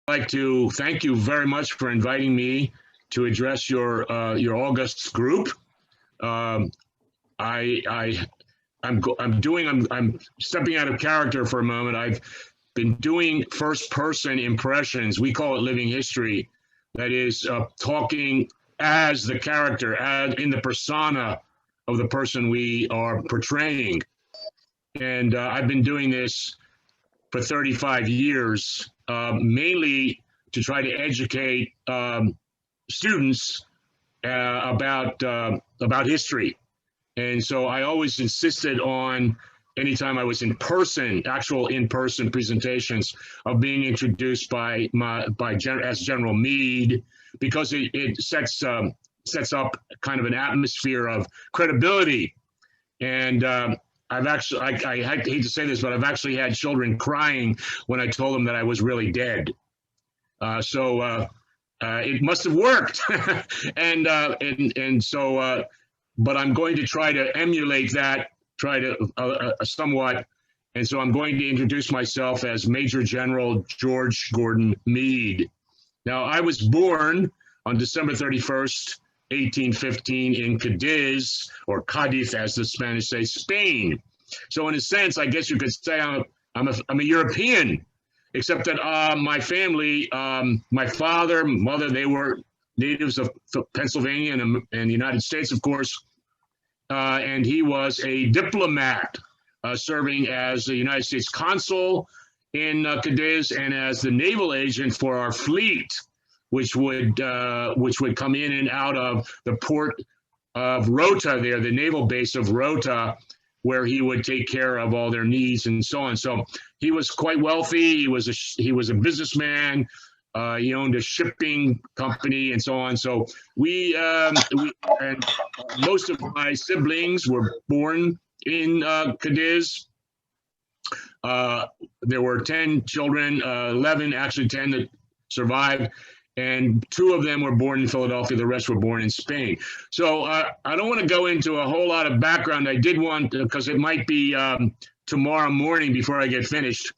like to thank you very much for inviting me to address your August group. I'm stepping out of character for a moment. I've been doing first-person impressions. We call it living history. That is talking as the character, as in the persona of the person we are portraying. And I've been doing this for 35 years, mainly to try to educate students about history. And so I always insisted on, anytime I was in person, actual in-person presentations, of being introduced as General Meade, because it sets up kind of an atmosphere of credibility. And I've actually, I hate to say this, but I've actually had children crying when I told them that I was really dead. So it must have worked. But I'm going to try to emulate that, somewhat. And so I'm going to introduce myself as Major General George Gordon Meade. Now, I was born on December 31st, 1815 in Cadiz, or Cadiz as the Spanish say, Spain. So in a sense, I guess you could say I'm a European, except that my family, my father, mother, they were natives of Pennsylvania and the United States, of course. And he was a diplomat serving as the United States consul in Cadiz and as the naval agent for our fleet, which would come in and out of the port of Rota there, the naval base of Rota, where he would take care of all their needs and so on. So he was quite wealthy. He was a businessman. He owned a shipping company and so on. So we and most of my siblings were born in Cadiz. There were 10 children, 11, actually 10 that survived. And 2 of them were born in Philadelphia. The rest were born in Spain. So I don't want to go into a whole lot of background. I did want, because it might be tomorrow morning before I get finished.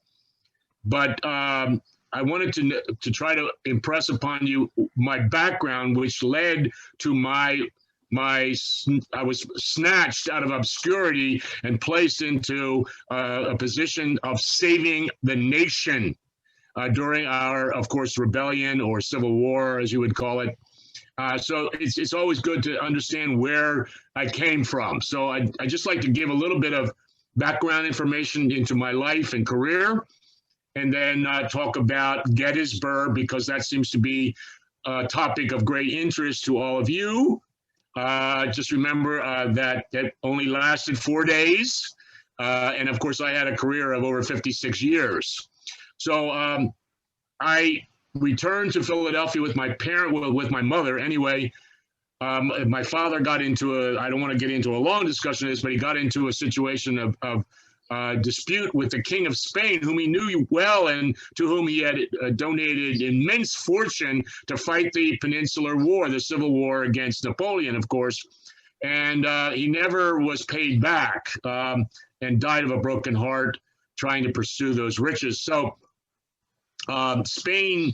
But I wanted to try to impress upon you my background, which led to I was snatched out of obscurity and placed into a position of saving the nation during our, of course, rebellion or civil war, as you would call it. So it's always good to understand where I came from. So I just like to give a little bit of background information into my life and career, and then talk about Gettysburg, because that seems to be a topic of great interest to all of you. Just remember that only lasted 4 days. And of course, I had a career of over 56 years. So I returned to Philadelphia with my mother anyway. My father got into I don't want to get into a long discussion of this, but he got into a situation of dispute with the King of Spain, whom he knew well and to whom he had donated immense fortune to fight the Peninsular War, the Civil War against Napoleon, of course. And he never was paid back and died of a broken heart trying to pursue those riches. So Spain,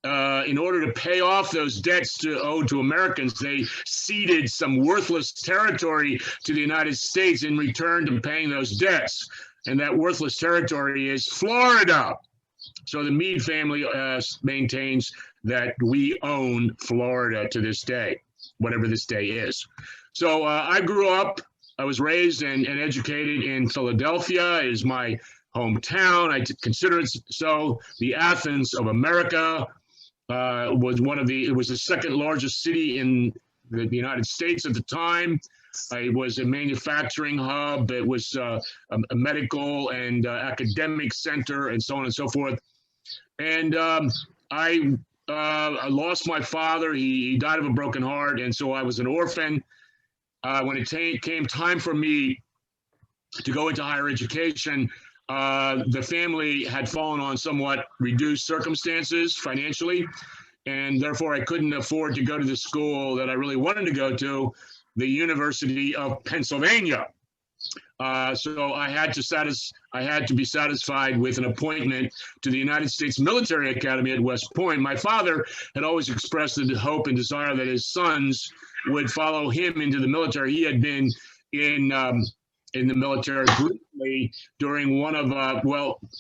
in order to pay off those debts owed to Americans, they ceded some worthless territory to the United States in return to paying those debts. And that worthless territory is Florida. So the Meade family maintains that we own Florida to this day, whatever this day is. So I grew up, I was raised and educated in Philadelphia. It is my hometown. I consider it so. The Athens of America. It was the second largest city in the United States at the time. It was a manufacturing hub. It was a medical and academic center and so on and so forth. And I lost my father. He died of a broken heart. And so I was an orphan. When it came time for me to go into higher education, the family had fallen on somewhat reduced circumstances financially, and therefore I couldn't afford to go to the school that I really wanted to go to, the University of Pennsylvania. So I had to be satisfied with an appointment to the United States Military Academy at West Point. My father had always expressed the hope and desire that his sons would follow him into the military. He had been in the military briefly during one of the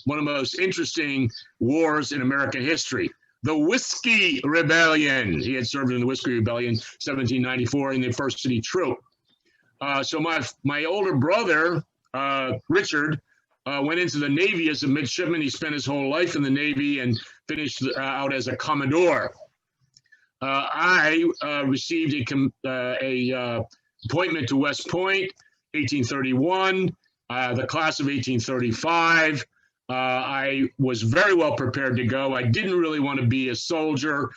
most interesting wars in American history, the Whiskey Rebellion. He had served in the Whiskey Rebellion, 1794, in the First City Troop. So my older brother, Richard, went into the Navy as a midshipman. He spent his whole life in the Navy and finished out as a Commodore. I received a appointment to West Point, 1831, the class of 1835. I was very well prepared to go. I didn't really want to be a soldier.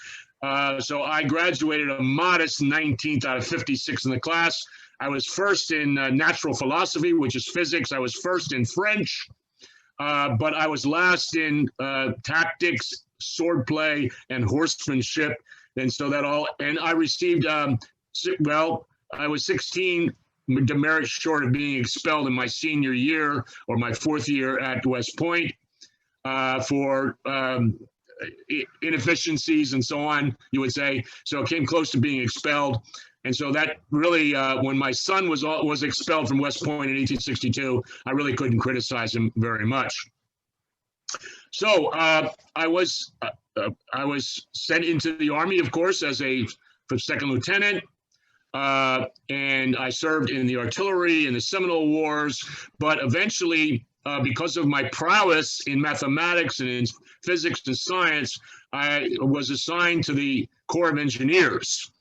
So I graduated a modest 19th out of 56 in the class. I was first in natural philosophy, which is physics. I was first in French, but I was last in tactics, swordplay, and horsemanship. And so and I received, I was 16 demerits short of being expelled in my senior year or my fourth year at West Point for inefficiencies and so on, you would say. So it came close to being expelled. And so that really, when my son was expelled from West Point in 1862, I really couldn't criticize him very much. So I was sent into the Army, of course, as a second lieutenant. And I served in the artillery in the Seminole Wars, but eventually, because of my prowess in mathematics and in physics and science, I was assigned to the Corps of Engineers.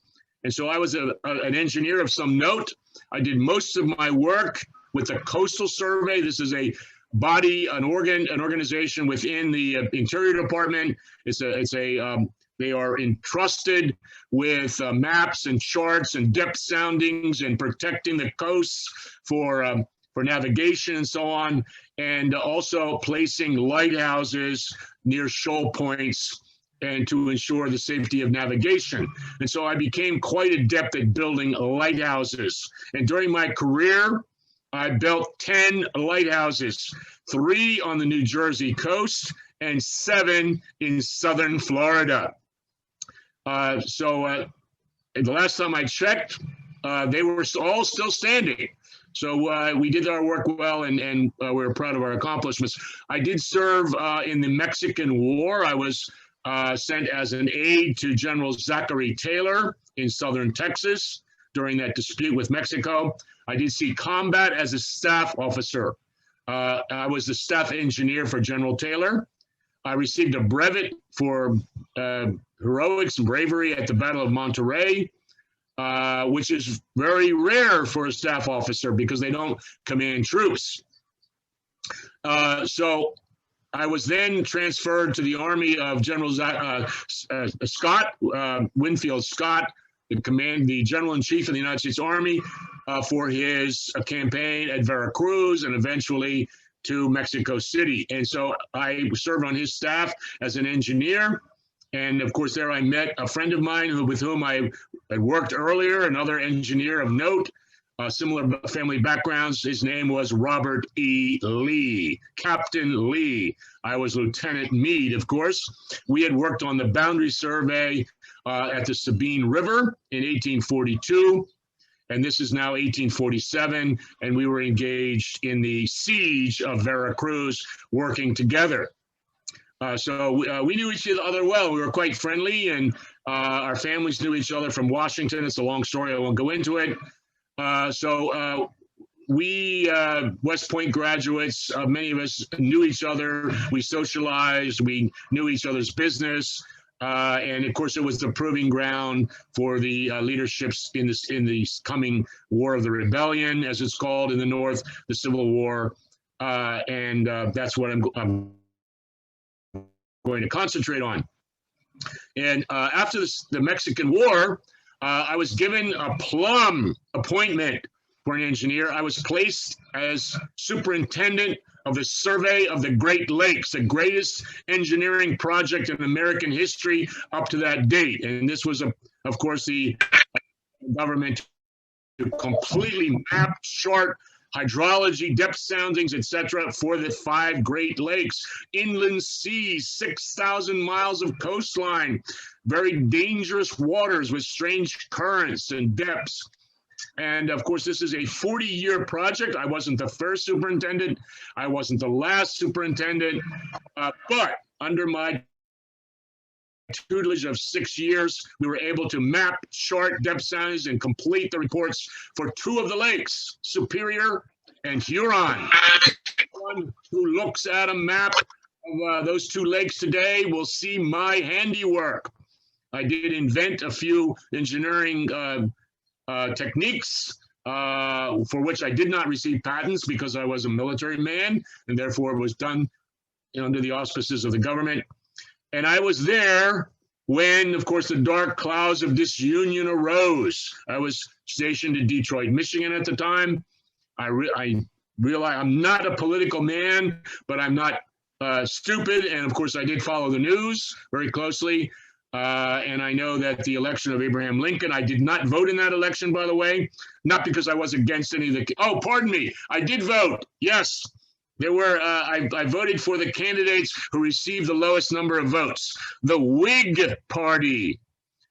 And so I was an engineer of some note. I did most of my work with the Coastal Survey. This is a body, an organization within the Interior Department. They are entrusted with maps and charts and depth soundings and protecting the coasts for navigation and so on, and also placing lighthouses near shoal points and to ensure the safety of navigation. And so I became quite adept at building lighthouses. And during my career, I built 10 lighthouses, 3 on the New Jersey coast and 7 in southern Florida. So the last time I checked, they were all still standing. So we did our work well, and we were proud of our accomplishments. I did serve in the Mexican War. I was sent as an aide to General Zachary Taylor in southern Texas during that dispute with Mexico. I did see combat as a staff officer. I was the staff engineer for General Taylor. I received a brevet for heroics and bravery at the Battle of Monterey, which is very rare for a staff officer because they don't command troops. So I was then transferred to the Army of General Scott, Winfield Scott, the General-in-Chief of the United States Army, for his campaign at Veracruz and eventually to Mexico City. And so I served on his staff as an engineer. And of course, there I met a friend of mine with whom I had worked earlier, another engineer of note, similar family backgrounds. His name was Robert E. Lee, Captain Lee. I was Lieutenant Meade, of course. We had worked on the boundary survey at the Sabine River in 1842. And this is now 1847, and we were engaged in the siege of Veracruz, working together. So we knew each other well. We were quite friendly, and our families knew each other from Washington. It's a long story. I won't go into it. We West Point graduates, many of us knew each other. We socialized. We knew each other's business. And of course, it was the proving ground for the leaderships in the coming War of the Rebellion, as it's called in the North, the Civil War. And that's what I'm going to concentrate on. And after the Mexican War, I was given a plum appointment for an engineer. I was placed as superintendent of the Survey of the Great Lakes, the greatest engineering project in American history up to that date. And this was, of course, the government to completely map, chart, hydrology, depth soundings, etc., for the 5 Great Lakes, inland seas, 6,000 miles of coastline, very dangerous waters with strange currents and depths. And of course, this is a 40-year project. I wasn't the first superintendent. I wasn't the last superintendent, but under my tutelage of 6 years, we were able to map, chart depth soundings, and complete the reports for 2 of the lakes, Superior and Huron. Anyone who looks at a map of those 2 lakes today will see my handiwork. I did invent a few engineering techniques for which I did not receive patents because I was a military man, and therefore it was done under the auspices of the government. And I was there when, of course, the dark clouds of disunion arose. I was stationed in Detroit, Michigan at the time. I realize I'm not a political man, but I'm not stupid. And of course, I did follow the news very closely. And I know that the election of Abraham Lincoln, I did not vote in that election, by the way, not because I was against any of the, oh, pardon me, I did vote, yes. There were, I voted for the candidates who received the lowest number of votes. The Whig Party,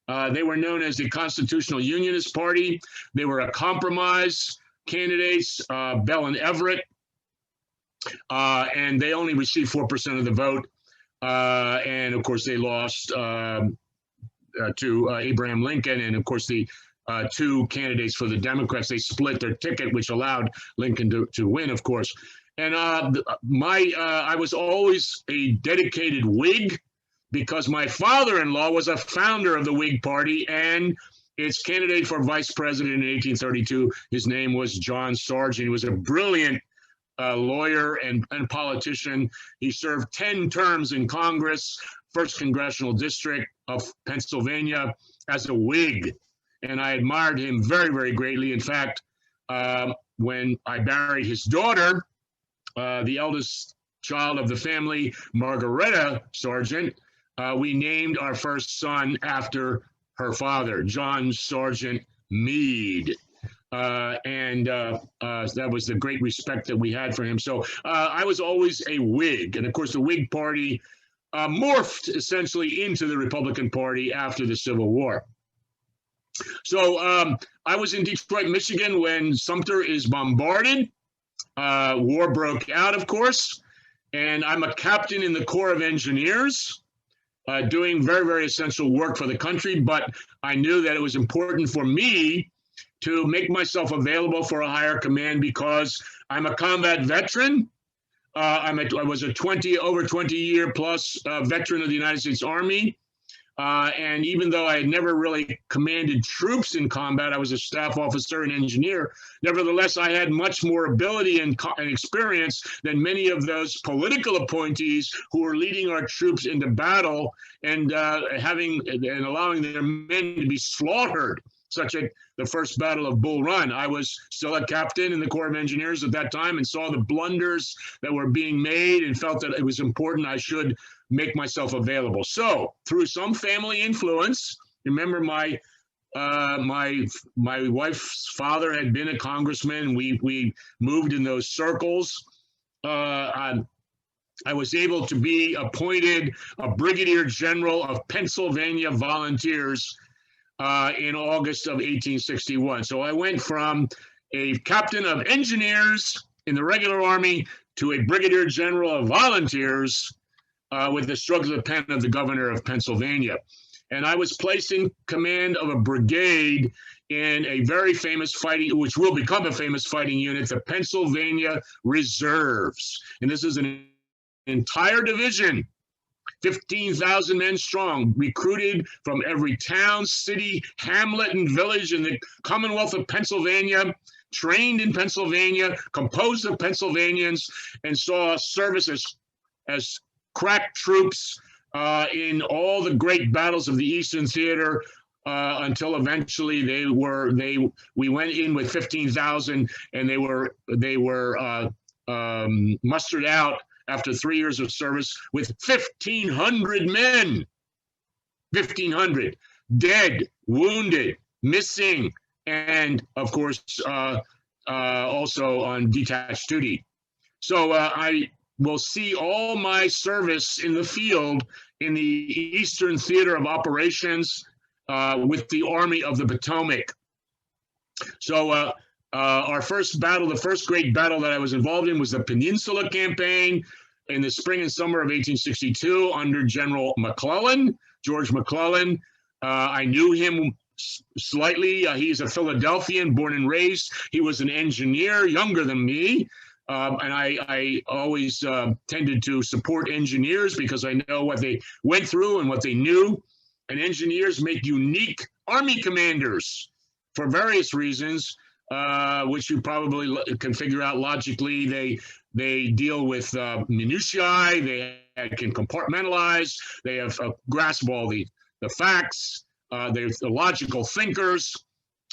they were known as the Constitutional Unionist Party. They were a compromise candidates, Bell and Everett, and they only received 4% of the vote. And of course, they lost to Abraham Lincoln, and of course, the 2 candidates for the Democrats, they split their ticket, which allowed Lincoln to win, of course. And I was always a dedicated Whig because my father-in-law was a founder of the Whig Party and its candidate for vice president in 1832. His name was John Sargent. He was a brilliant lawyer and politician. He served 10 terms in Congress, 1st Congressional District of Pennsylvania, as a Whig. And I admired him very, very greatly. In fact, when I married his daughter, the eldest child of the family, Margaretta Sargent, we named our first son after her father, John Sargent Meade. And that was the great respect that we had for him. So I was always a Whig. And of course, the Whig Party morphed essentially into the Republican Party after the Civil War. So I was in Detroit, Michigan when Sumter is bombarded. War broke out, of course, and I'm a captain in the Corps of Engineers, doing very, very essential work for the country, but I knew that it was important for me to make myself available for a higher command because I'm a combat veteran. I was a over 20-year plus veteran of the United States Army. And even though I had never really commanded troops in combat, I was a staff officer and engineer. Nevertheless, I had much more ability and experience than many of those political appointees who were leading our troops into battle and allowing their men to be slaughtered, such as the first Battle of Bull Run. I was still a captain in the Corps of Engineers at that time and saw the blunders that were being made and felt that it was important I should make myself available. So through some family influence, remember my wife's father had been a congressman. We moved in those circles. I was able to be appointed a Brigadier General of Pennsylvania Volunteers in August of 1861. So I went from a captain of engineers in the regular army to a Brigadier General of Volunteers with the stroke of the pen of the governor of Pennsylvania. And I was placed in command of a brigade in a very famous fighting, which will become a famous fighting unit, the Pennsylvania Reserves. And this is an entire division, 15,000 men strong, recruited from every town, city, hamlet, and village in the Commonwealth of Pennsylvania, trained in Pennsylvania, composed of Pennsylvanians, and saw service as crack troops in all the great battles of the Eastern Theater until eventually we went in with 15,000 and they were mustered out after 3 years of service with 1,500 men, 1,500 dead, wounded, missing, and of course also on detached duty. So I will see all my service in the field in the Eastern Theater of Operations with the Army of the Potomac. So our first battle, the first great battle that I was involved in was the Peninsula Campaign in the spring and summer of 1862 under General McClellan, George McClellan. I knew him slightly. He's a Philadelphian, born and raised. He was an engineer, younger than me. And I always tended to support engineers because I know what they went through and what they knew. And engineers make unique Army commanders for various reasons, which you probably can figure out logically. They deal with minutiae, they can compartmentalize, they have grasp all the facts, they're the logical thinkers,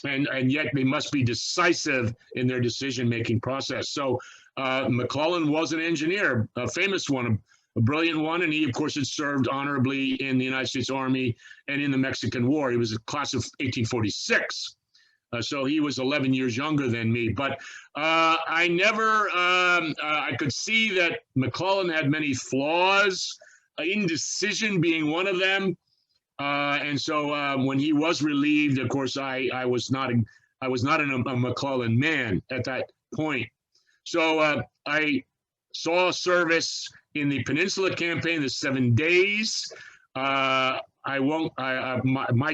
and yet they must be decisive in their decision-making process. So McClellan was an engineer, a famous one, a brilliant one, and he, of course, had served honorably in the United States Army and in the Mexican War. He was a class of 1846. So he was 11 years younger than me. But I never, I could see that McClellan had many flaws, indecision being one of them. And so when he was relieved, of course, I was not a McClellan man at that point. So I saw service in the Peninsula Campaign, the 7 days. My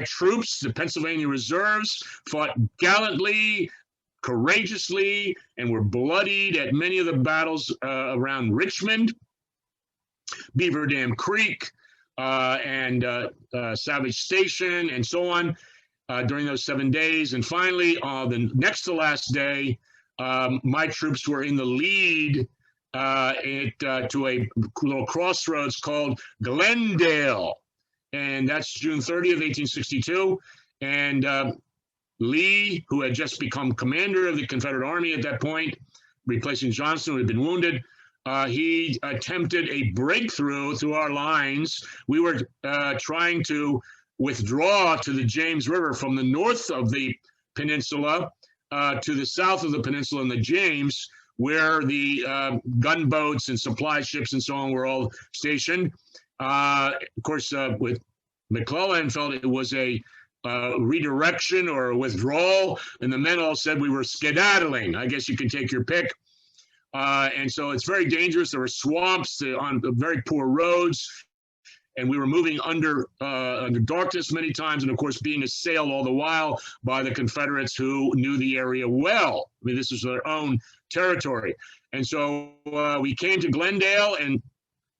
troops, the Pennsylvania Reserves, fought gallantly, courageously, and were bloodied at many of the battles around Richmond, Beaver Dam Creek, and Savage Station, and so on during those 7 days. And finally, the next to last day, my troops were in the lead to a little crossroads called Glendale. And that's June 30th, 1862. And Lee, who had just become commander of the Confederate Army at that point, replacing Johnston, who had been wounded, he attempted a breakthrough through our lines. We were trying to withdraw to the James River from the north of the peninsula to the south of the peninsula in the James, where the gunboats and supply ships and so on were all stationed. Of course, with McClellan felt it was a redirection or a withdrawal, and the men all said we were skedaddling. I guess you can take your pick. And so it's very dangerous. There were swamps on very poor roads, and we were moving under darkness many times, and of course being assailed all the while by the Confederates who knew the area well. I mean, this was their own territory. And so we came to Glendale,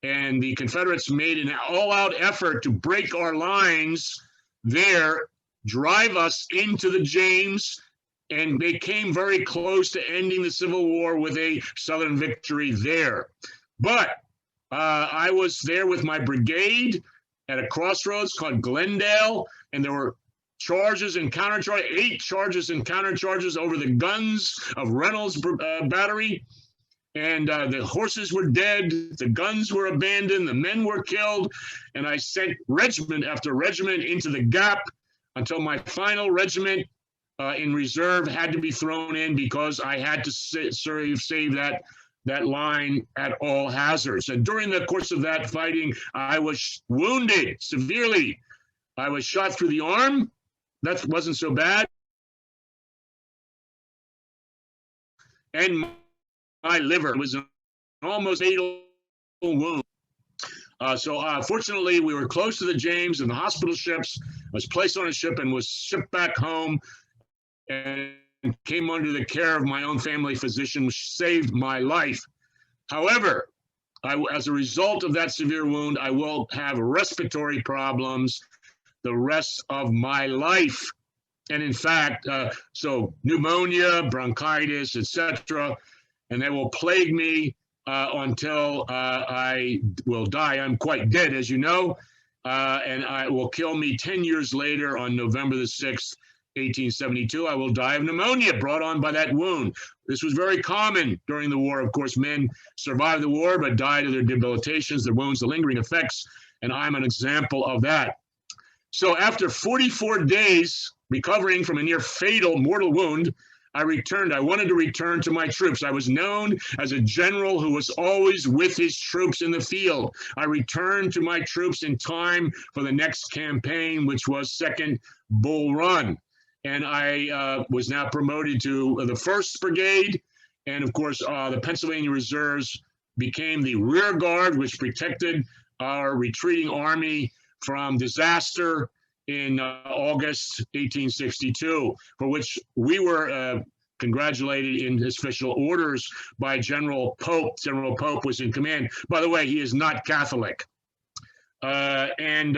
and the Confederates made an all-out effort to break our lines there, drive us into the James, and they came very close to ending the Civil War with a Southern victory there. But I was there with my brigade at a crossroads called Glendale, and there were charges and countercharges, 8 charges and countercharges over the guns of Reynolds Battery. And the horses were dead, the guns were abandoned, the men were killed, and I sent regiment after regiment into the gap until my final regiment in reserve had to be thrown in because I had to save that line at all hazards. And during the course of that fighting, I was wounded severely. I was shot through the arm. That wasn't so bad. And my liver was an almost fatal wound. So fortunately, we were close to the James and the hospital ships. I was placed on a ship and was shipped back home and came under the care of my own family physician, which saved my life. However, as a result of that severe wound, I will have respiratory problems the rest of my life. And in fact, so pneumonia, bronchitis, etc., and they will plague me until I will die. I'm quite dead, as you know, and it will kill me 10 years later on November the 6th, 1872. I will die of pneumonia brought on by that wound. This was very common during the war. Of course, men survived the war but died of their debilitations, their wounds, the lingering effects, and I'm an example of that. So after 44 days recovering from a near fatal mortal wound, I returned. I wanted to return to my troops. I was known as a general who was always with his troops in the field. I returned to my troops in time for the next campaign, which was Second Bull Run. And I was now promoted to the 1st Brigade. And of course, the Pennsylvania Reserves became the rear guard, which protected our retreating army from disaster in August 1862, for which we were congratulated in his official orders by General Pope. General Pope was in command. By the way, he is not Catholic. And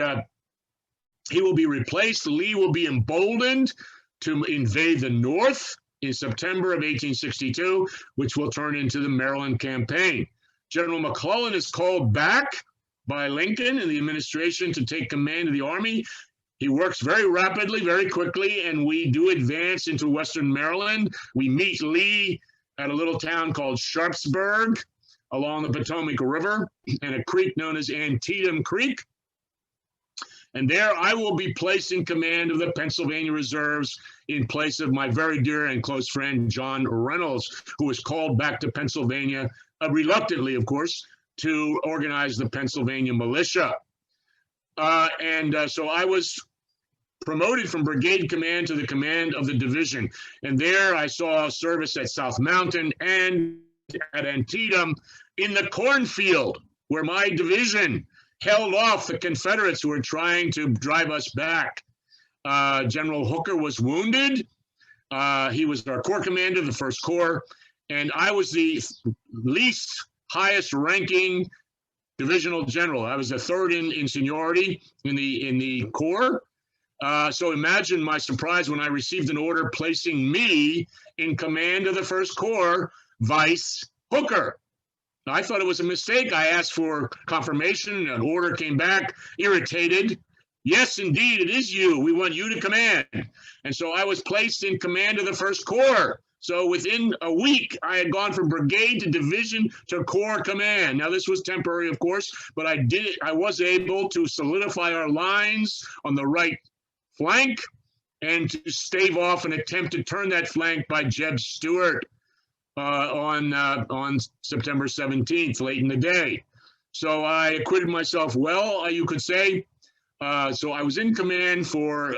he will be replaced. Lee will be emboldened to invade the North in September of 1862, which will turn into the Maryland campaign. General McClellan is called back by Lincoln and the administration to take command of the army. He works very rapidly, very quickly, and we do advance into Western Maryland. We meet Lee at a little town called Sharpsburg along the Potomac River and a creek known as Antietam Creek. And there I will be placed in command of the Pennsylvania Reserves in place of my very dear and close friend, John Reynolds, who was called back to Pennsylvania, reluctantly, of course, to organize the Pennsylvania militia. So I was promoted from brigade command to the command of the division. And there I saw service at South Mountain and at Antietam in the cornfield, where my division held off the Confederates who were trying to drive us back. General Hooker was wounded. He was our corps commander, the 1st Corps, and I was the least highest ranking divisional general. I was the 3rd in seniority in the Corps. So imagine my surprise when I received an order placing me in command of the 1st Corps, vice Hooker. I thought it was a mistake. I asked for confirmation. An order came back, irritated. Yes, indeed, it is you. We want you to command. And so I was placed in command of the 1st Corps. So within a week, I had gone from brigade to division to corps command. Now, this was temporary, of course, but I was able to solidify our lines on the right flank and to stave off an attempt to turn that flank by Jeb Stuart on September 17th, late in the day. So I acquitted myself well, you could say. So I was in command for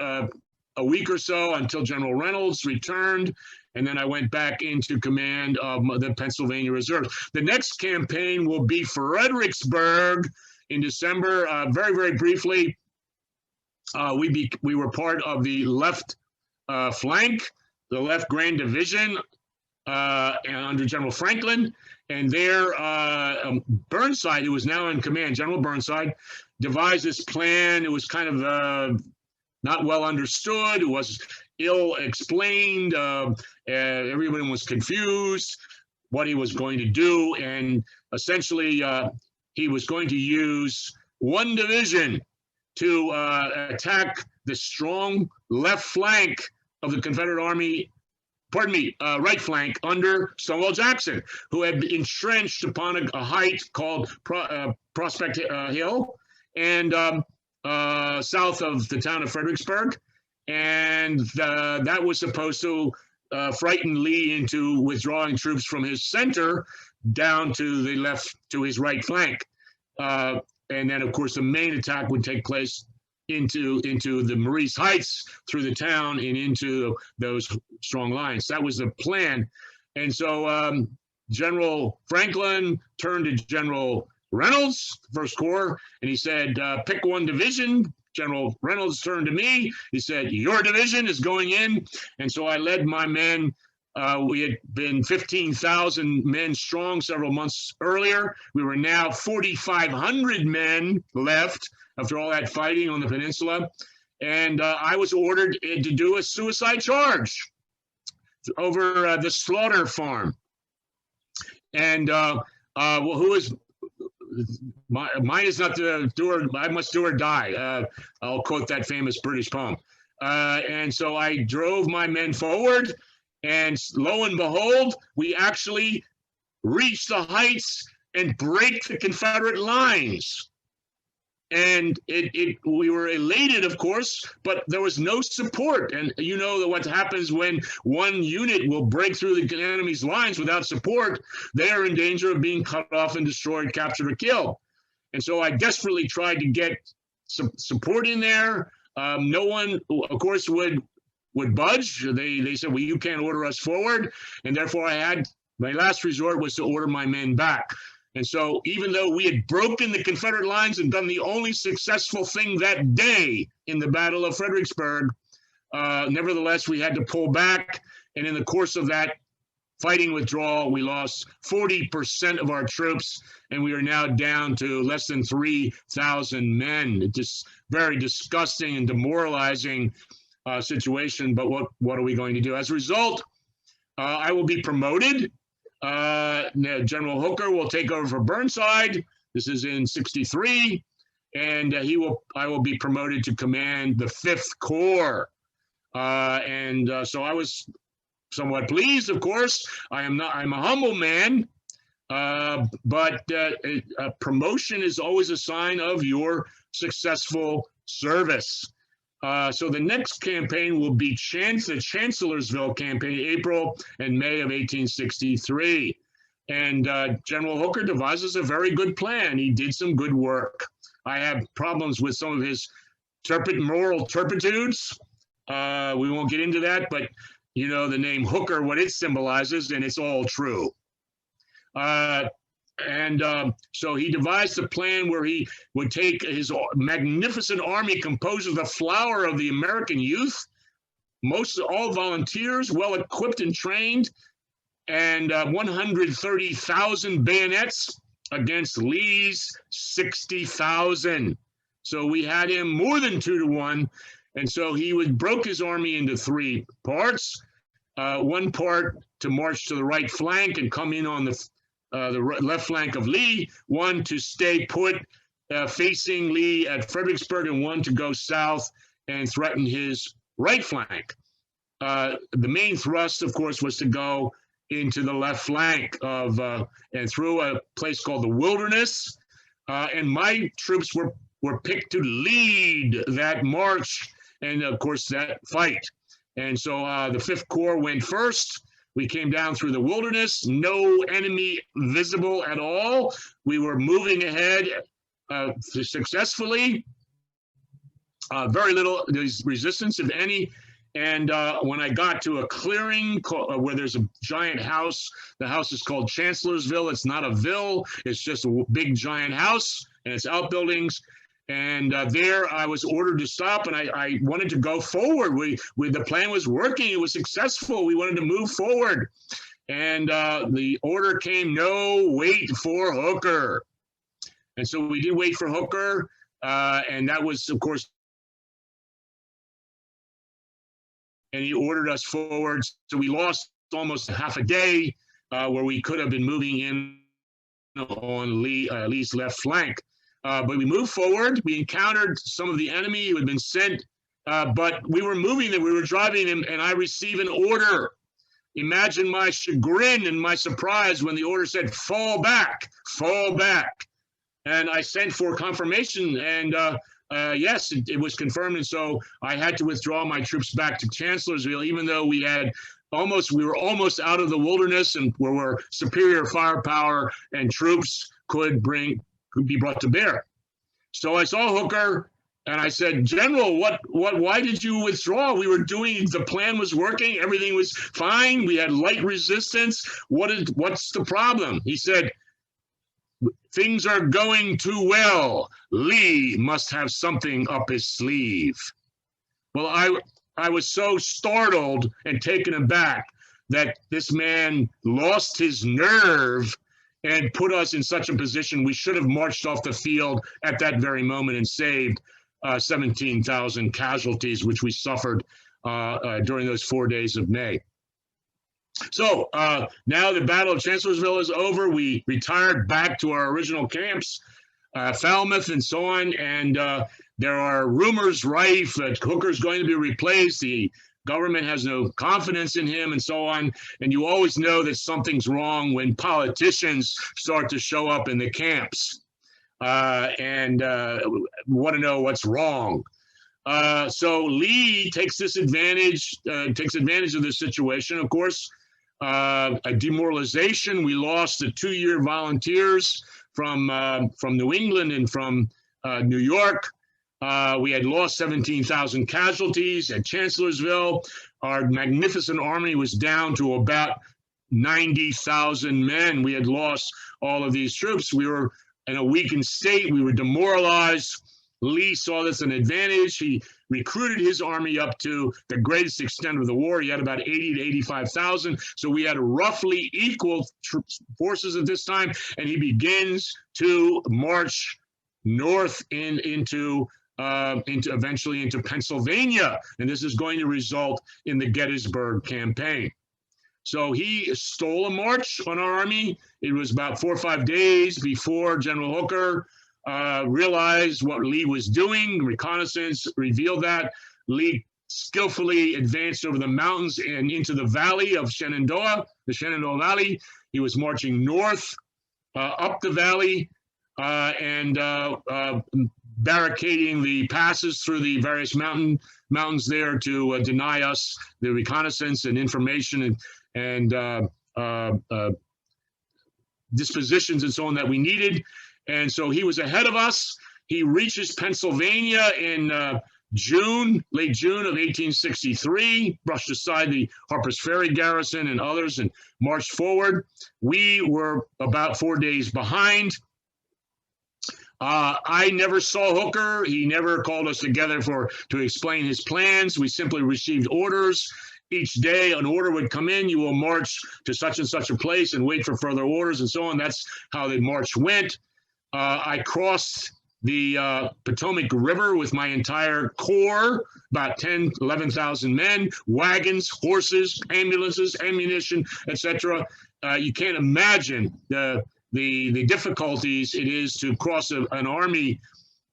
a week or so until General Reynolds returned, and then I went back into command of the Pennsylvania Reserves. The next campaign will be Fredericksburg in December. Very, very briefly, we were part of the left flank, the left Grand Division, under General Franklin, and there Burnside, who was now in command, General Burnside, devised this plan. It was kind of not well understood. It was ill explained. Everyone was confused what he was going to do, and essentially he was going to use one division to attack the strong left flank of the Confederate Army, right flank under Stonewall Jackson, who had been entrenched upon a height called Prospect Hill and south of the town of Fredericksburg. And that was supposed to frighten Lee into withdrawing troops from his center down to the left, to his right flank. And then, of course, the main attack would take place into the Maurice Heights, through the town and into those strong lines. That was the plan. And so General Franklin turned to General Reynolds, 1st Corps, and he said, pick one division. General Reynolds turned to me. He said, your division is going in. And so I led my men. We had been 15,000 men strong several months earlier. We were now 4,500 men left after all that fighting on the peninsula. And I was ordered to do a suicide charge over the slaughter farm. And who is, mine is not to do or, I must do or die. I'll quote that famous British poem. And so I drove my men forward, and lo and behold, we actually reached the heights and break the Confederate lines. And we were elated, of course, but there was no support. And you know what happens when one unit will break through the enemy's lines without support. They are in danger of being cut off and destroyed, captured, or killed. And so I desperately tried to get some support in there. No one, of course, would budge. They said, well, you can't order us forward. And therefore my last resort was to order my men back. And so even though we had broken the Confederate lines and done the only successful thing that day in the Battle of Fredericksburg, nevertheless, we had to pull back. And in the course of that fighting withdrawal, we lost 40% of our troops, and we are now down to less than 3,000 men. It's just very disgusting and demoralizing situation, but what are we going to do? As a result, I will be promoted. General Hooker will take over for Burnside. This is in '63, and I will be promoted to command the 5th Corps. So I was somewhat pleased, of course. I'm a humble man, but a promotion is always a sign of your successful service. So the next campaign will be the Chancellorsville campaign, April and May of 1863. And General Hooker devises a very good plan. He did some good work. I have problems with some of his moral turpitudes. We won't get into that, but you know the name Hooker, what it symbolizes, and it's all true. So he devised a plan where he would take his magnificent army composed of the flower of the American youth, all volunteers, well equipped and trained, and 130,000 bayonets against Lee's 60,000. So we had him more than 2-to-1, and so he broke his army into 3 parts. One part to march to the right flank and come in on the left flank of Lee, one to stay put facing Lee at Fredericksburg, and one to go south and threaten his right flank. The main thrust, of course, was to go into the left flank and through a place called the Wilderness. And my troops were picked to lead that march and, of course, that fight. And so the 5th Corps went first. We came down through the Wilderness, no enemy visible at all. We were moving ahead successfully. Very little resistance, if any. And when I got to a clearing where there's a giant house, the house is called Chancellorsville. It's not a ville, it's just a big giant house and its outbuildings. And there I was ordered to stop, and I wanted to go forward. The plan was working. It was successful. We wanted to move forward. And the order came, no, wait for Hooker. And so we did wait for Hooker. And that was, of course, and he ordered us forward. So we lost almost half a day where we could have been moving in on Lee's left flank. But we moved forward. We encountered some of the enemy who had been sent, but we were moving them. We were driving them, and I received an order. Imagine my chagrin and my surprise when the order said, fall back, fall back. And I sent for confirmation, and yes, it was confirmed. And so I had to withdraw my troops back to Chancellorsville, even though we were almost out of the Wilderness, and where superior firepower and troops could be brought to bear. So I saw Hooker and I said, General, why did you withdraw? The plan was working. Everything was fine. We had light resistance. What's the problem? He said, things are going too well. Lee must have something up his sleeve. Well, I was so startled and taken aback that this man lost his nerve and put us in such a position we should have marched off the field at that very moment and saved 17,000 casualties, which we suffered during those 4 days of May. So now the Battle of Chancellorsville is over. We retired back to our original camps, Falmouth and so on, and there are rumors rife that Hooker's going to be replaced. The government has no confidence in him and so on. And you always know that something's wrong when politicians start to show up in the camps. and want to know what's wrong. So Lee takes advantage of this situation. Of course, a demoralization. We lost the 2-year volunteers from New England and from New York. We had lost 17,000 casualties at Chancellorsville. Our magnificent army was down to about 90,000 men. We had lost all of these troops. We were in a weakened state. We were demoralized. Lee saw this as an advantage. He recruited his army up to the greatest extent of the war. He had about 80 to 85,000. So we had roughly equal forces at this time. And he begins to march north into eventually into Pennsylvania. And this is going to result in the Gettysburg campaign. So he stole a march on our army. It was about 4 or 5 days before General Hooker realized what Lee was doing. Reconnaissance revealed that. Lee skillfully advanced over the mountains and into the valley of Shenandoah, the Shenandoah Valley. He was marching north up the valley and barricading the passes through the various mountains there to deny us the reconnaissance and information and dispositions and so on that we needed. And so he was ahead of us. He reaches Pennsylvania in late June of 1863, brushed aside the Harper's Ferry garrison and others and marched forward. We were about 4 days behind. I never saw Hooker. He never called us together to explain his plans. We simply received orders. Each day an order would come in. You will march to such and such a place and wait for further orders and so on. That's how the march went. I crossed the Potomac River with my entire corps, about 10, 11,000 men, wagons, horses, ambulances, ammunition, etc. You can't imagine the difficulties it is to cross an army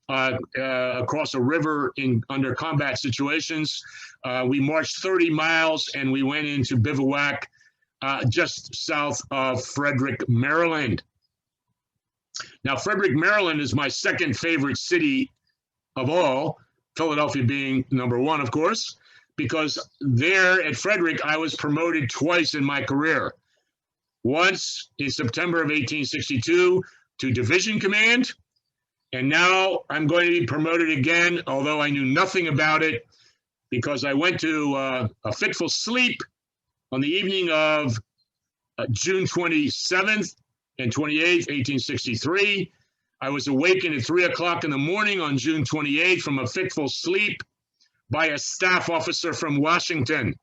across a river under combat situations. We marched 30 miles and we went into bivouac just south of Frederick, Maryland. Now, Frederick, Maryland is my second favorite city of all, Philadelphia being number one, of course, because there at Frederick, I was promoted twice in my career. Once in September of 1862 to division command, and now I'm going to be promoted again, although I knew nothing about it, because I went to a fitful sleep on the evening of June 27th and 28th, 1863. I was awakened at 3 o'clock in the morning on June 28th from a fitful sleep by a staff officer from Washington.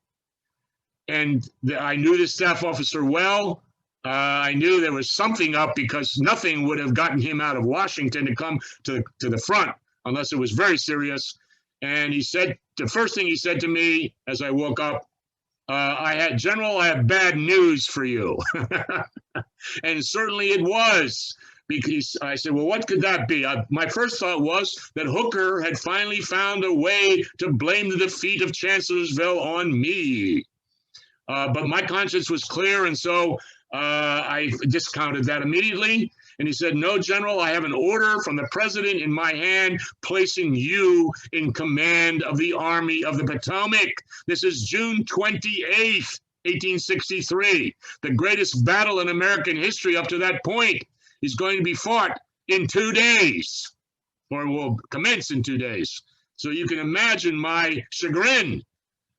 And I knew the staff officer well. I knew there was something up because nothing would have gotten him out of Washington to come to the front unless it was very serious. And he said, the first thing he said to me as I woke up, General, I have bad news for you. And certainly it was, because I said, well, what could that be? My first thought was that Hooker had finally found a way to blame the defeat of Chancellorsville on me. But my conscience was clear, and so I discounted that immediately. And he said, no, General, I have an order from the president in my hand placing you in command of the Army of the Potomac. This is June 28th, 1863. The greatest battle in American history up to that point is going to be fought in 2 days, or will commence in 2 days. So you can imagine my chagrin.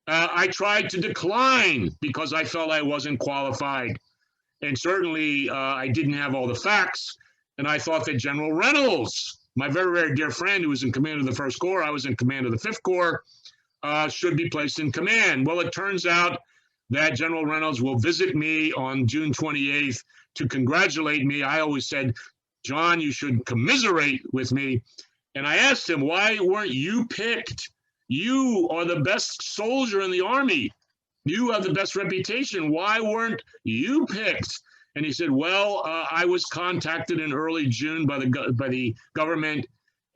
I tried to decline because I felt I wasn't qualified. And certainly I didn't have all the facts. And I thought that General Reynolds, my very, very dear friend who was in command of the 1st Corps, I was in command of the 5th Corps, should be placed in command. Well, it turns out that General Reynolds will visit me on June 28th to congratulate me. I always said, John, you should commiserate with me. And I asked him, why weren't you picked? You are the best soldier in the Army. You have the best reputation. Why weren't you picked? And he said, well, I was contacted in early June by the government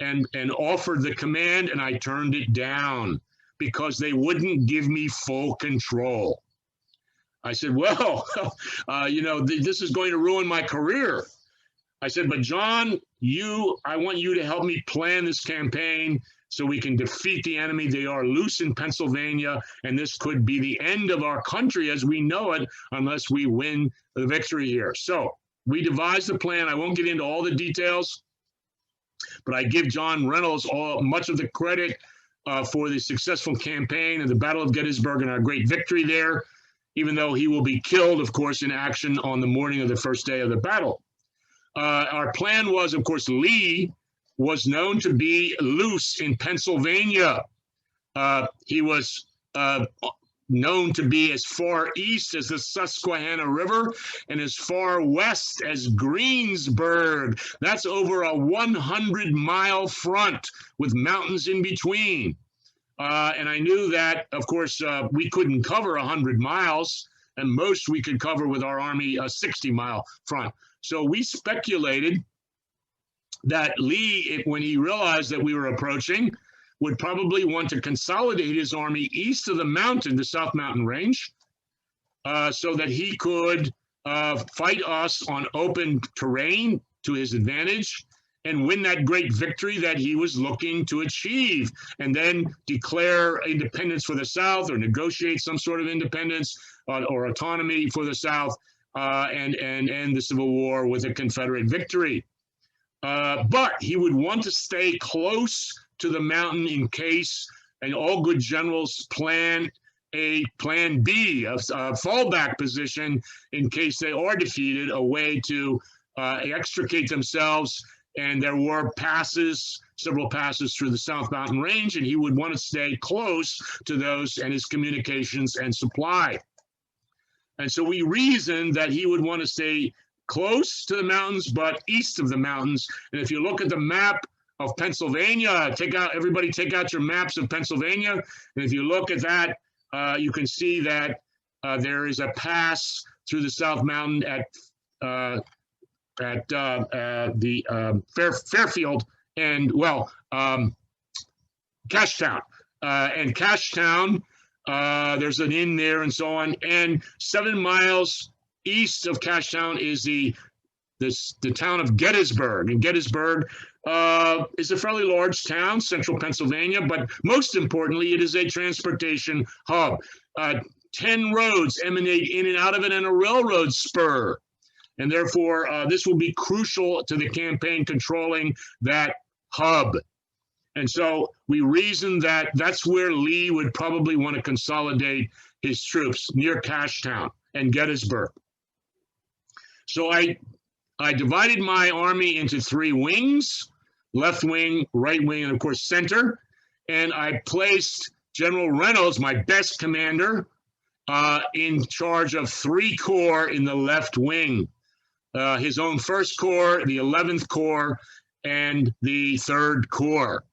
and offered the command, and I turned it down because they wouldn't give me full control. I said, well, this is going to ruin my career. I said, but John, I want you to help me plan this campaign so we can defeat the enemy. They are loose in Pennsylvania, and this could be the end of our country as we know it unless we win the victory here. So we devised a plan. I won't get into all the details, but I give John Reynolds much of the credit for the successful campaign and the Battle of Gettysburg and our great victory there, even though he will be killed, of course, in action on the morning of the first day of the battle. Our plan was, of course, Lee was known to be loose in Pennsylvania. He was known to be as far east as the Susquehanna River and as far west as Greensburg. That's over a 100-mile front with mountains in between. And I knew that, of course, we couldn't cover 100 miles, and most we could cover with our Army a 60-mile front. So we speculated that Lee, when he realized that we were approaching, would probably want to consolidate his army east of the mountain, the South Mountain Range, so that he could fight us on open terrain to his advantage and win that great victory that he was looking to achieve, and then declare independence for the South or negotiate some sort of independence or autonomy for the South and end the Civil War with a Confederate victory. But he would want to stay close to the mountain in case, and all good generals plan a plan B, a fallback position in case they are defeated, a way to extricate themselves. And there were passes, several passes through the South Mountain Range, and he would want to stay close to those and his communications and supply. And so we reasoned that he would want to stay close to the mountains, but east of the mountains. And if you look at the map of Pennsylvania, everybody take out your maps of Pennsylvania. And if you look at that, you can see that there is a pass through the South Mountain at Fairfield and, well, Cashtown. And Cashtown, there's an inn there and so on. And 7 miles east of Cashtown is the town of Gettysburg. And Gettysburg is a fairly large town, central Pennsylvania, but most importantly, it is a transportation hub. 10 roads emanate in and out of it, and a railroad spur. And therefore, this will be crucial to the campaign controlling that hub. And so we reasoned that that's where Lee would probably want to consolidate his troops, near Cashtown and Gettysburg. So I divided my army into 3 wings, left wing, right wing, and of course center. And I placed General Reynolds, my best commander, in charge of 3 corps in the left wing. His own 1st Corps, the 11th Corps, and the 3rd Corps.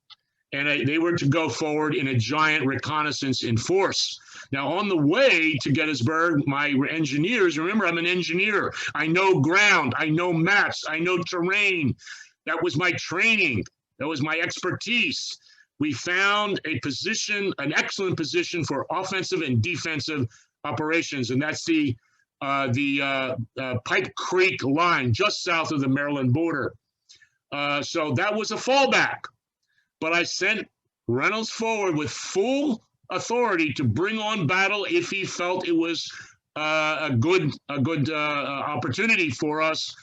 And they were to go forward in a giant reconnaissance in force. Now, on the way to Gettysburg, my engineers, remember, I'm an engineer. I know ground, I know maps, I know terrain. That was my training. That was my expertise. We found a position, an excellent position for offensive and defensive operations, and that's the Pipe Creek line, just south of the Maryland border. So that was a fallback. But I sent Reynolds forward with full authority to bring on battle if he felt it was a good opportunity for us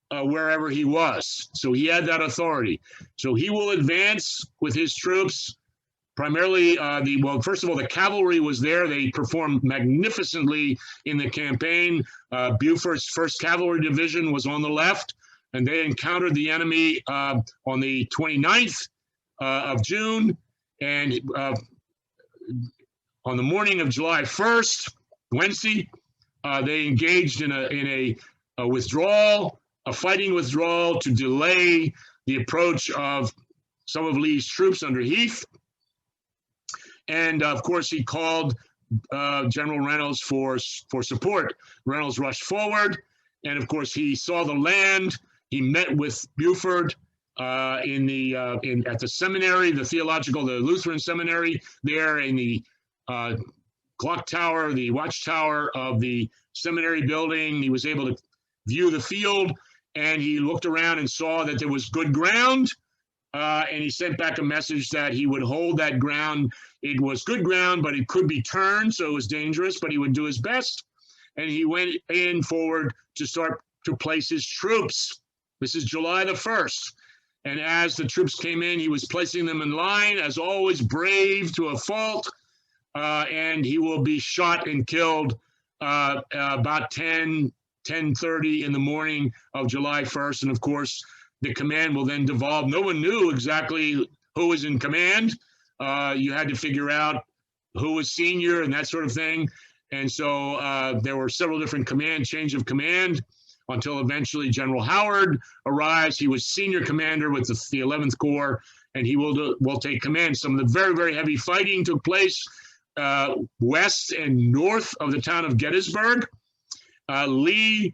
wherever he was. So he had that authority. So he will advance with his troops. Primarily, first of all, the cavalry was there. They performed magnificently in the campaign. Buford's 1st Cavalry Division was on the left, and they encountered the enemy on the 29th of June, and on the morning of July 1st, Wednesday, they engaged in a withdrawal, a fighting withdrawal to delay the approach of some of Lee's troops under Heath. And of course, he called General Reynolds for support. Reynolds rushed forward, and of course, he saw the land. He met with Buford at the seminary, the Lutheran seminary there in the clock tower, the watchtower of the seminary building. He was able to view the field, and he looked around and saw that there was good ground, and he sent back a message that he would hold that ground. It was good ground, but it could be turned, so it was dangerous, but he would do his best. And he went in forward to start to place his troops. This is July the 1st. And as the troops came in, he was placing them in line, as always, brave to a fault. And he will be shot and killed about 10:30 in the morning of July 1st. And of course, the command will then devolve. No one knew exactly who was in command. You had to figure out who was senior and that sort of thing. And so there were several different change of command until eventually General Howard arrives. He was senior commander with the 11th Corps, and he will take command. Some of the very, very heavy fighting took place west and north of the town of Gettysburg. Lee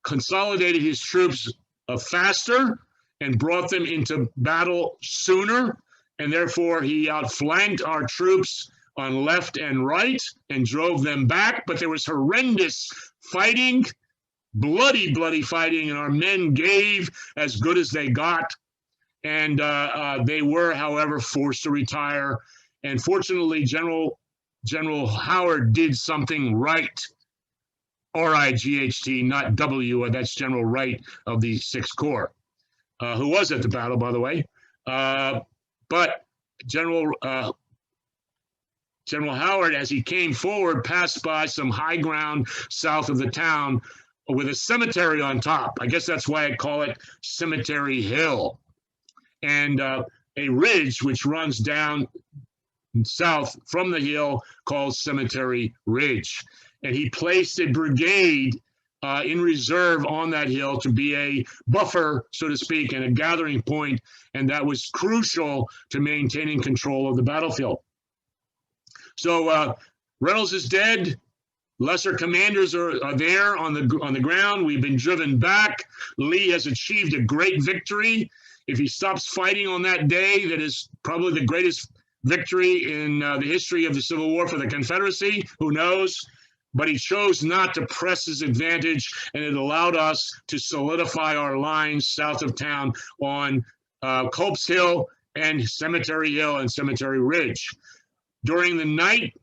consolidated his troops faster and brought them into battle sooner, and therefore he outflanked our troops on left and right and drove them back. But there was horrendous fighting, bloody fighting, and our men gave as good as they got. And they were, however, forced to retire. And fortunately, General Howard did something right. R-I-G-H-T, not W. That's General Wright of the 6th Corps, who was at the battle, by the way. But General Howard, as he came forward, passed by some high ground south of the town with a cemetery on top. I guess that's why I call it Cemetery Hill. And a ridge which runs down south from the hill called Cemetery Ridge. And he placed a brigade in reserve on that hill to be a buffer, so to speak, and a gathering point. And that was crucial to maintaining control of the battlefield. So Reynolds is dead. Lesser commanders are there on the ground. We've been driven back. Lee has achieved a great victory. If he stops fighting on that day, that is probably the greatest victory in the history of the Civil War for the Confederacy. Who knows? But he chose not to press his advantage, and it allowed us to solidify our lines south of town on Culp's Hill and Cemetery Hill and Cemetery Ridge. During the night,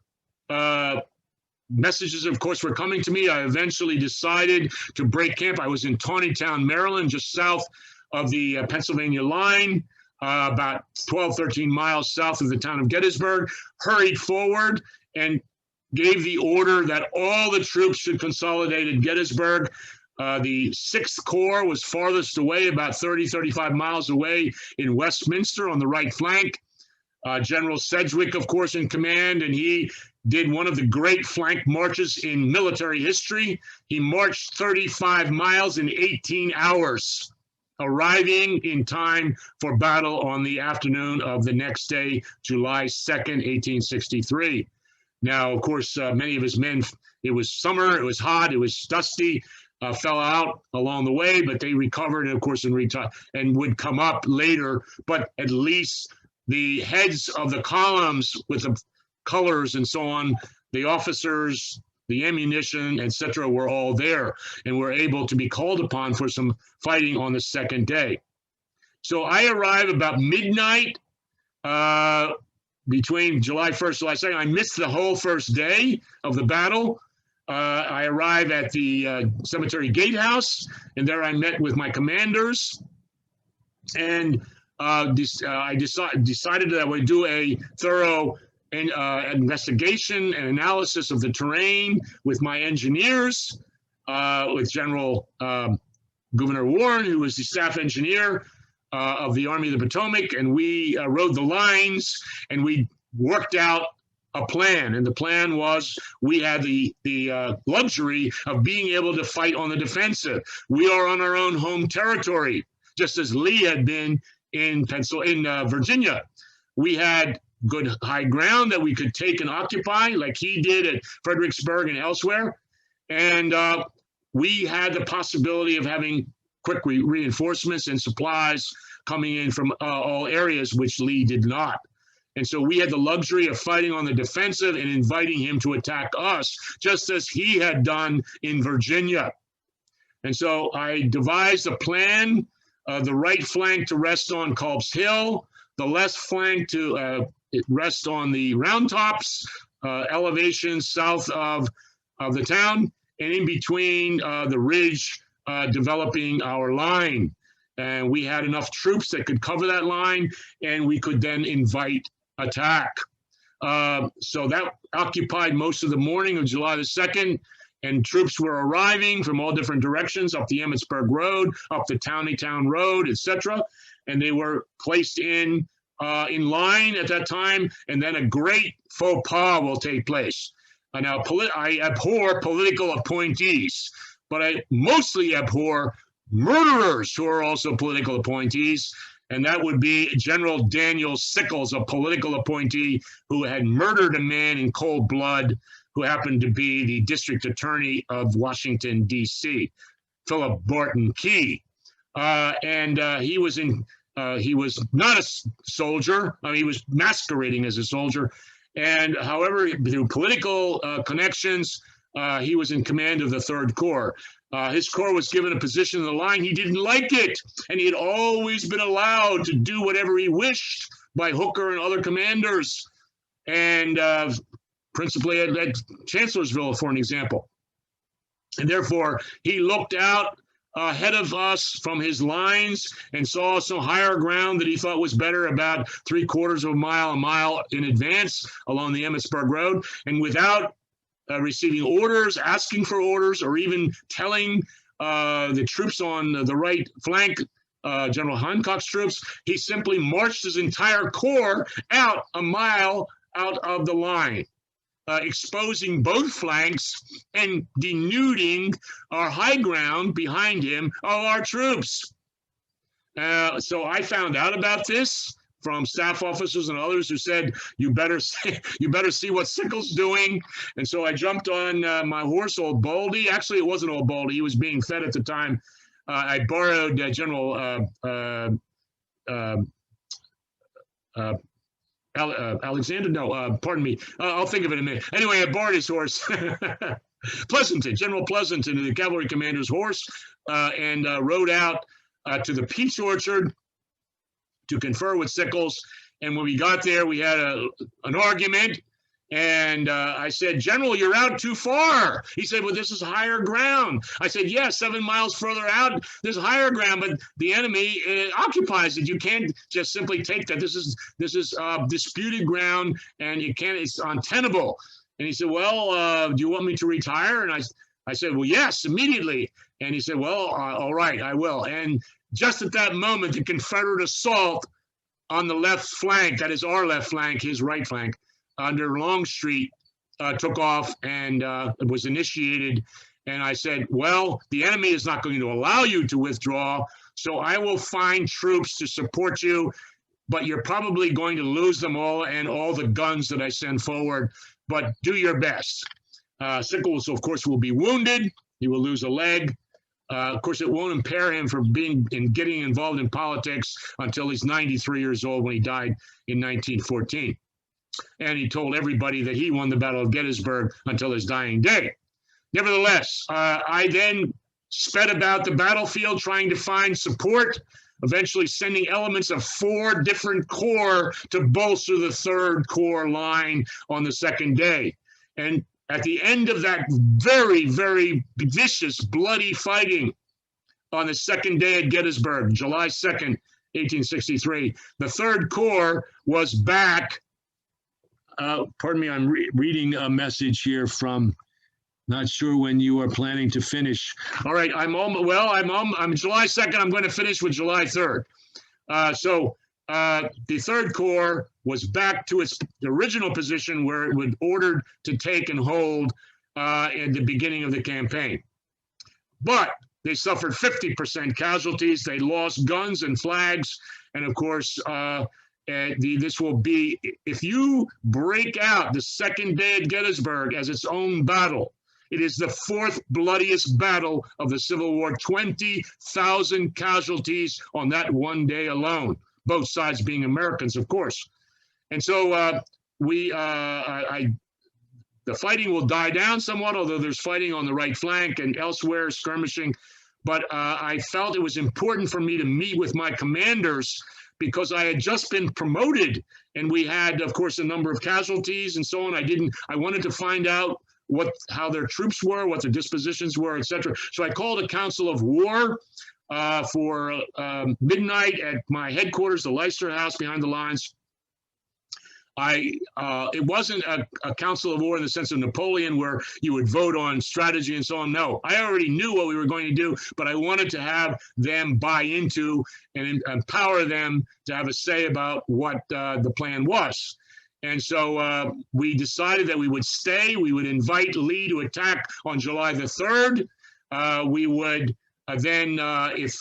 messages, of course, were coming to me. I eventually decided to break camp. I was in Taneytown, Maryland, just south of the Pennsylvania line, about 12, 13 miles south of the town of Gettysburg, hurried forward and gave the order that all the troops should consolidate at Gettysburg. The 6th Corps was farthest away, about 30, 35 miles away in Westminster on the right flank. General Sedgwick, of course, in command, and he did one of the great flank marches in military history. He marched 35 miles in 18 hours, arriving in time for battle on the afternoon of the next day, July 2nd, 1863. Now, of course, many of his men, it was summer, it was hot, it was dusty, fell out along the way, but they recovered, and of course, and would come up later. But at least the heads of the columns with the colors and so on, the officers, the ammunition, etc., were all there and were able to be called upon for some fighting on the second day. So I arrive about midnight between July 1st and July 2nd. I missed the whole first day of the battle. I arrive at the cemetery gatehouse, and there I met with my commanders. And I decided that I would do a thorough investigation and analysis of the terrain with my engineers, with General Gouverneur Warren, who was the staff engineer of the Army of the Potomac, and we rode the lines and we worked out a plan. And the plan was we had the luxury of being able to fight on the defensive. We are on our own home territory, just as Lee had been in Virginia. We had good high ground that we could take and occupy, like he did at Fredericksburg and elsewhere. And we had the possibility of having quick reinforcements and supplies coming in from all areas, which Lee did not. And so we had the luxury of fighting on the defensive and inviting him to attack us, just as he had done in Virginia. And so I devised a plan, the right flank to rest on Culp's Hill, the left flank to rest on the Round Tops elevation south of the town, and in between the ridge, developing our line. And we had enough troops that could cover that line, and we could then invite attack. So that occupied most of the morning of July the 2nd, and troops were arriving from all different directions up the Emmitsburg Road, up the Town Road, etc. And they were placed in line at that time, and then a great faux pas will take place. Now, I abhor political appointees, but I mostly abhor murderers who are also political appointees, and that would be General Daniel Sickles, a political appointee who had murdered a man in cold blood who happened to be the district attorney of Washington, D.C., Philip Barton Key. He was not a soldier. I mean, he was masquerading as a soldier. And however, through political connections, he was in command of the 3rd Corps. His corps was given a position in the line. He didn't like it, and he had always been allowed to do whatever he wished by Hooker and other commanders, and principally at Chancellorsville, for an example. And therefore, he looked out ahead of us from his lines and saw some higher ground that he thought was better, about 3/4 of a mile in advance along the Emmitsburg Road, and without receiving orders, asking for orders, or even telling the troops on the right flank, General Hancock's troops, he simply marched his entire corps out a mile out of the line, exposing both flanks and denuding our high ground behind him of our troops. So I found out about this from staff officers and others who said, you better see what Sickles doing. And so I jumped on my horse, Old Baldy. Actually, it wasn't Old Baldy. He was being fed at the time. I borrowed General Alexander. No, pardon me. I'll think of it in a minute. Anyway, I borrowed his horse. Pleasanton, General Pleasanton, the cavalry commander's horse, and rode out to the peach orchard to confer with Sickles. And when we got there, we had an argument. And I said, General, you're out too far. He said, well, this is higher ground. I said, yeah, 7 miles further out, there's higher ground, but the enemy occupies it. You can't just simply take that. This is disputed ground, and you can't. It's untenable. And he said, well, do you want me to retire? And I said, well, yes, immediately. And he said, well, all right, I will. And just at that moment, the Confederate assault on the left flank, that is our left flank, his right flank, under Longstreet, took off and was initiated. And I said, well, the enemy is not going to allow you to withdraw, so I will find troops to support you, but you're probably going to lose them all and all the guns that I send forward, but do your best. Sickles, of course, will be wounded. He will lose a leg. Of course, it won't impair him from getting involved in politics until he's 93 years old, when he died in 1914. And he told everybody that he won the Battle of Gettysburg until his dying day. Nevertheless, I then sped about the battlefield trying to find support, eventually sending elements of 4 different corps to bolster the 3rd Corps line on the 2nd day. And at the end of that very, very vicious, bloody fighting on the 2nd day at Gettysburg, July 2nd, 1863, the 3rd Corps was back. Pardon me, I'm reading a message here from, not sure when you are planning to finish. All right, I'm July 2nd, I'm going to finish with July 3rd. So the 3rd Corps was back to its original position where it was ordered to take and hold at the beginning of the campaign. But they suffered 50% casualties. They lost guns and flags. And of course, this will be, if you break out the 2nd day at Gettysburg as its own battle, it is the 4th bloodiest battle of the Civil War, 20,000 casualties on that one day alone, both sides being Americans, of course. And so the fighting will die down somewhat, although there's fighting on the right flank and elsewhere, skirmishing. but I felt it was important for me to meet with my commanders because I had just been promoted, and we had, of course, a number of casualties and so on. I wanted to find out how their troops were, what their dispositions were, etc. So I called a council of war for midnight at my headquarters, the Leicester House behind the lines. It wasn't a council of war in the sense of Napoleon where you would vote on strategy and so on. No, I already knew what we were going to do, but I wanted to have them buy into and empower them to have a say about what the plan was. And so we decided that we would stay. We would invite Lee to attack on July the 3rd. We would then, if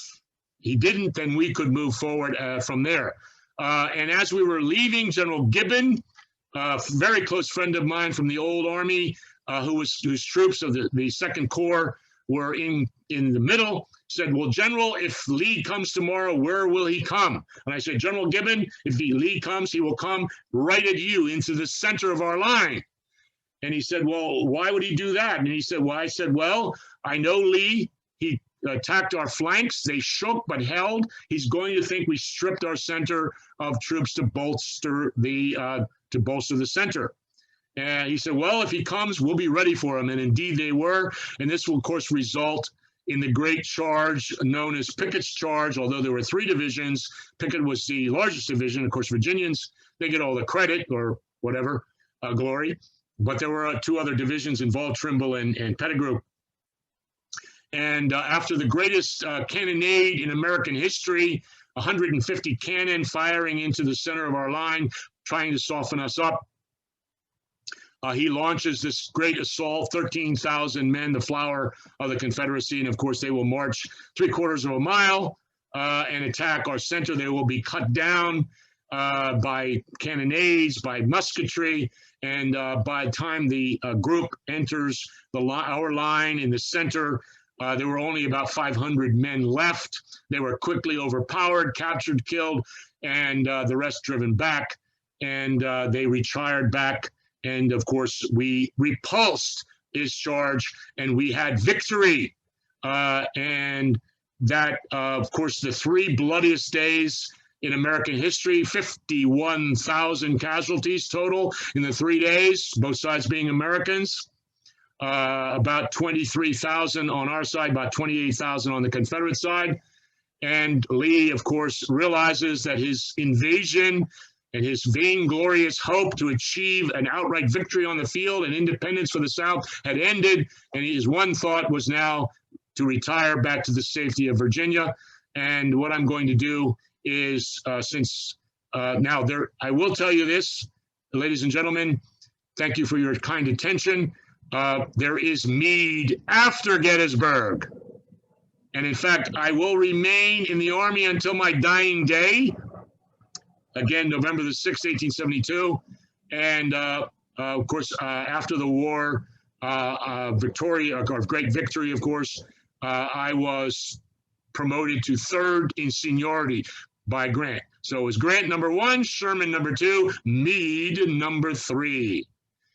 he didn't, then we could move forward from there. And as we were leaving, General Gibbon, a very close friend of mine from the old army, whose troops of the Second Corps were in the middle, said, well, General, if Lee comes tomorrow, where will he come? And I said, General Gibbon, if Lee comes, he will come right at you into the center of our line. And he said, well, why would he do that? And he said, well, I said, well, I know Lee. He attacked our flanks. They shook but held. He's going to think we stripped our center of troops to bolster the center. And he said, well, if he comes, we'll be ready for him. And indeed they were. And this will, of course, result in the great charge known as Pickett's charge. Although there were 3 divisions, Pickett was the largest division. Of course, Virginians, they get all the credit or whatever, glory. But there were 2 other divisions involved, Trimble and Pettigrew. And after the greatest cannonade in American history, 150 cannon firing into the center of our line, trying to soften us up, he launches this great assault, 13,000 men, the flower of the Confederacy. And of course, they will march 3/4 of a mile and attack our center. They will be cut down by cannonades, by musketry. And by the time the group enters our line in the center, there were only about 500 men left. They were quickly overpowered, captured, killed, and the rest driven back. And they retired back. And of course, we repulsed his charge and we had victory. And that, of course, the 3 bloodiest days in American history, 51,000 casualties total in the 3 days, both sides being Americans. About 23,000 on our side, about 28,000 on the Confederate side. And Lee, of course, realizes that his invasion and his vainglorious hope to achieve an outright victory on the field and independence for the South had ended. And his one thought was now to retire back to the safety of Virginia. And what I'm going to do is, I will tell you this, ladies and gentlemen, thank you for your kind attention. There is Meade after Gettysburg. And in fact, I will remain in the Army until my dying day. Again, November the 6th, 1872. And of course, after the war, great victory, of course, I was promoted to 3rd in seniority by Grant. So it was Grant number 1, Sherman number 2, Meade number 3.